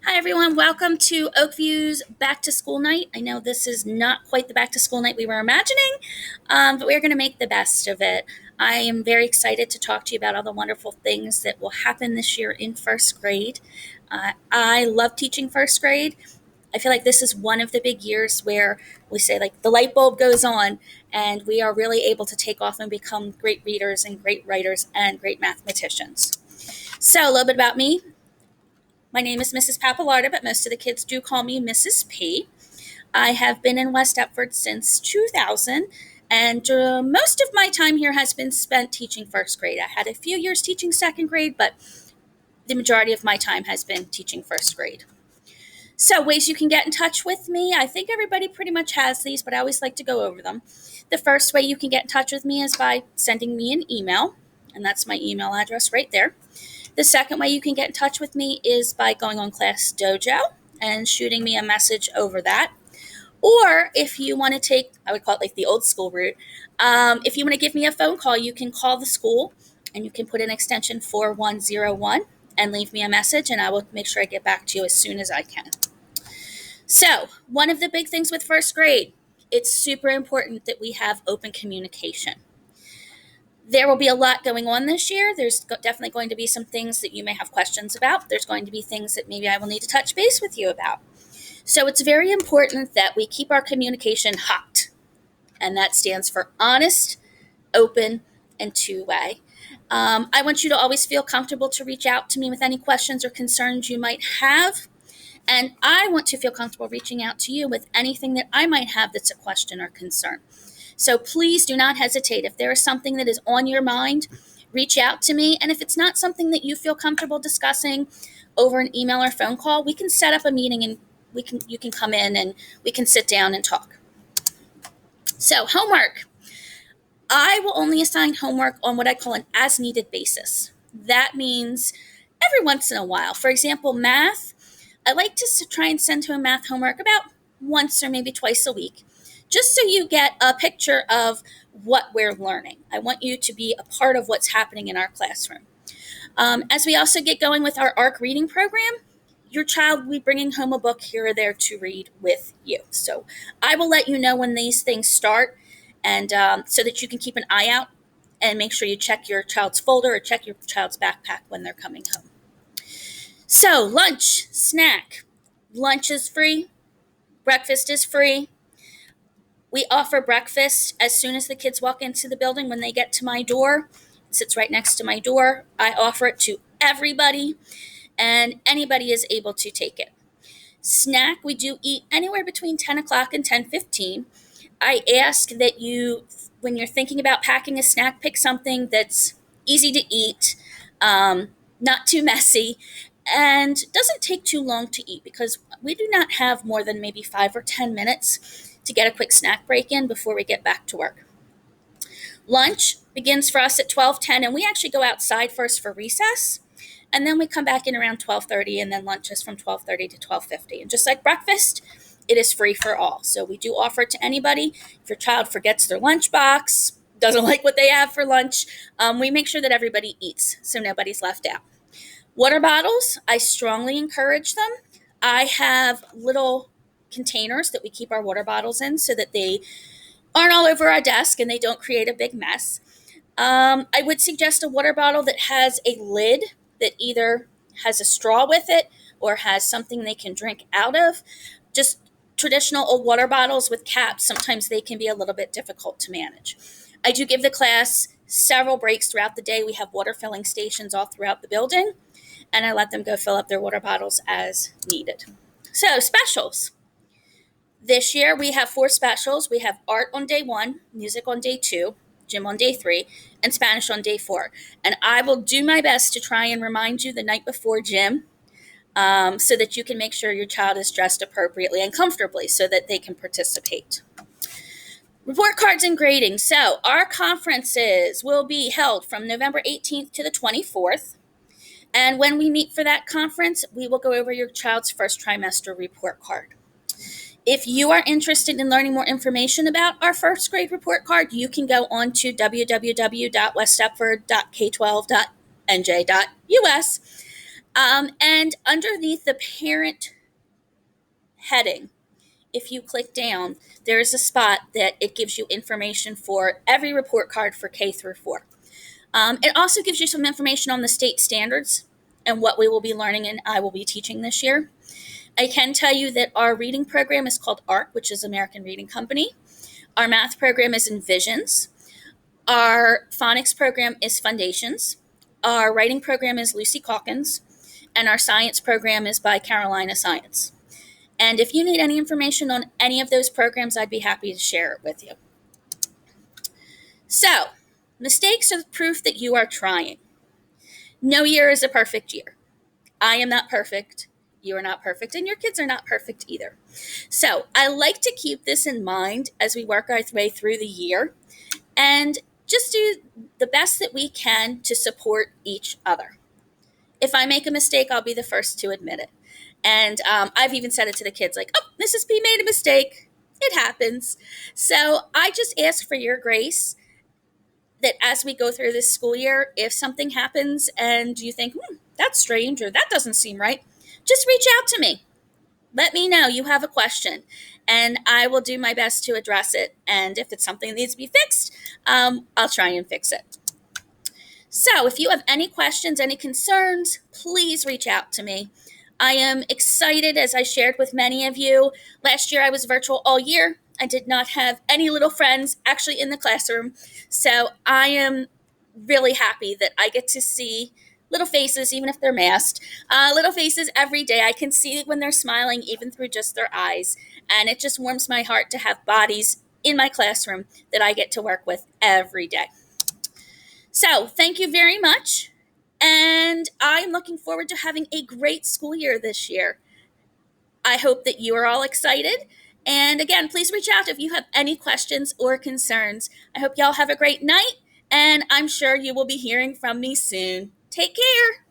Hi, everyone. Welcome to Oakview's Back to School Night. I know this is not quite the back to school night we were imagining, but we're going to make the best of it. I am very excited to talk to you about all the wonderful things that will happen this year in first grade. I love teaching first grade. I feel like this is one of the big years where we say, like, the light bulb goes on and we are really able to take off and become great readers and great writers and great mathematicians. So, a little bit about me. My name is Mrs. Papalarda, but most of the kids do call me Mrs. P. I have been in West Deptford since 2000, and most of my time here has been spent teaching first grade. I had a few years teaching second grade, but the majority of my time has been teaching first grade. So, ways you can get in touch with me. I think everybody pretty much has these, but I always like to go over them. The first way you can get in touch with me is by sending me an email, and that's my email address right there. The second way you can get in touch with me is by going on Class Dojo and shooting me a message over that. Or if you want to take, I would call it like the old school route, if you want to give me a phone call, you can call the school and you can put in extension 4101 and leave me a message, and I will make sure I get back to you as soon as I can. So, one of the big things with first grade, it's super important that we have open communication. There will be a lot going on this year. There's definitely going to be some things that you may have questions about. There's going to be things that maybe I will need to touch base with you about. So it's very important that we keep our communication hot, and that stands for honest, open, and two-way. I want you to always feel comfortable to reach out to me with any questions or concerns you might have. And I want to feel comfortable reaching out to you with anything that I might have that's a question or concern. So please do not hesitate. If there is something that is on your mind, reach out to me. And if it's not something that you feel comfortable discussing over an email or phone call, we can set up a meeting and you can come in and we can sit down and talk. So, homework. I will only assign homework on what I call an as needed basis. That means every once in a while. For example, math, I like to try and send home math homework about once or maybe twice a week, just so you get a picture of what we're learning. I want you to be a part of what's happening in our classroom. As we also get going with our ARC reading program, your child will be bringing home a book here or there to read with you. So I will let you know when these things start, and so that you can keep an eye out and make sure you check your child's folder or check your child's backpack when they're coming home. So, lunch, snack. Lunch is free. Breakfast is free. We offer breakfast as soon as the kids walk into the building. When they get to my door, it sits right next to my door. I offer it to everybody, and anybody is able to take it. Snack, we do eat anywhere between 10 o'clock and 10:15. I ask that you, when you're thinking about packing a snack, pick something that's easy to eat, not too messy, and doesn't take too long to eat, because we do not have more than maybe 5 or 10 minutes to get a quick snack break in before we get back to work. Lunch begins for us at 12:10, and we actually go outside first for recess, and then we come back in around 12:30, and then lunch is from 12:30 to 12:50. And just like breakfast, it is free for all. So we do offer it to anybody. If your child forgets their lunchbox, doesn't like what they have for lunch, we make sure that everybody eats so nobody's left out. Water bottles, I strongly encourage them. I have little containers that we keep our water bottles in so that they aren't all over our desk and they don't create a big mess. I would suggest a water bottle that has a lid that either has a straw with it or has something they can drink out of. Just traditional old water bottles with caps, sometimes they can be a little bit difficult to manage. I do give the class several breaks throughout the day. We have water filling stations all throughout the building, and I let them go fill up their water bottles as needed. So, specials. This year we have 4 specials. We have art on day 1, music on day 2, gym on day 3, and Spanish on day 4. And I will do my best to try and remind you the night before gym, so that you can make sure your child is dressed appropriately and comfortably so that they can participate. Report cards and grading. So our conferences will be held from November 18th to the 24th. And when we meet for that conference, we will go over your child's first trimester report card. If you are interested in learning more information about our first grade report card, you can go on to www.westdeptford.k12.nj.us. And underneath the parent heading, if you click down, there is a spot that it gives you information for every report card for K through 4. It also gives you some information on the state standards and what we will be learning and I will be teaching this year. I can tell you that our reading program is called ARC, which is American Reading Company. Our math program is Envisions. Our phonics program is Foundations. Our writing program is Lucy Calkins. And our science program is by Carolina Science. And if you need any information on any of those programs, I'd be happy to share it with you. So, mistakes are proof that you are trying. No year is a perfect year. I am not perfect. You are not perfect, and your kids are not perfect either. So, I like to keep this in mind as we work our way through the year and just do the best that we can to support each other. If I make a mistake, I'll be the first to admit it. And I've even said it to the kids, like, oh, Mrs. P made a mistake. It happens. So I just ask for your grace that as we go through this school year, if something happens and you think, that's strange or that doesn't seem right, just reach out to me. Let me know you have a question, and I will do my best to address it. And if it's something that needs to be fixed, I'll try and fix it. So if you have any questions, any concerns, please reach out to me. I am excited, as I shared with many of you. Last year I was virtual all year. I did not have any little friends actually in the classroom. So I am really happy that I get to see little faces, even if they're masked, little faces every day. I can see when they're smiling, even through just their eyes. And it just warms my heart to have bodies in my classroom that I get to work with every day. So thank you very much. And I'm looking forward to having a great school year this year. I hope that you are all excited. And again, please reach out if you have any questions or concerns. I hope y'all have a great night, and I'm sure you will be hearing from me soon. Take care.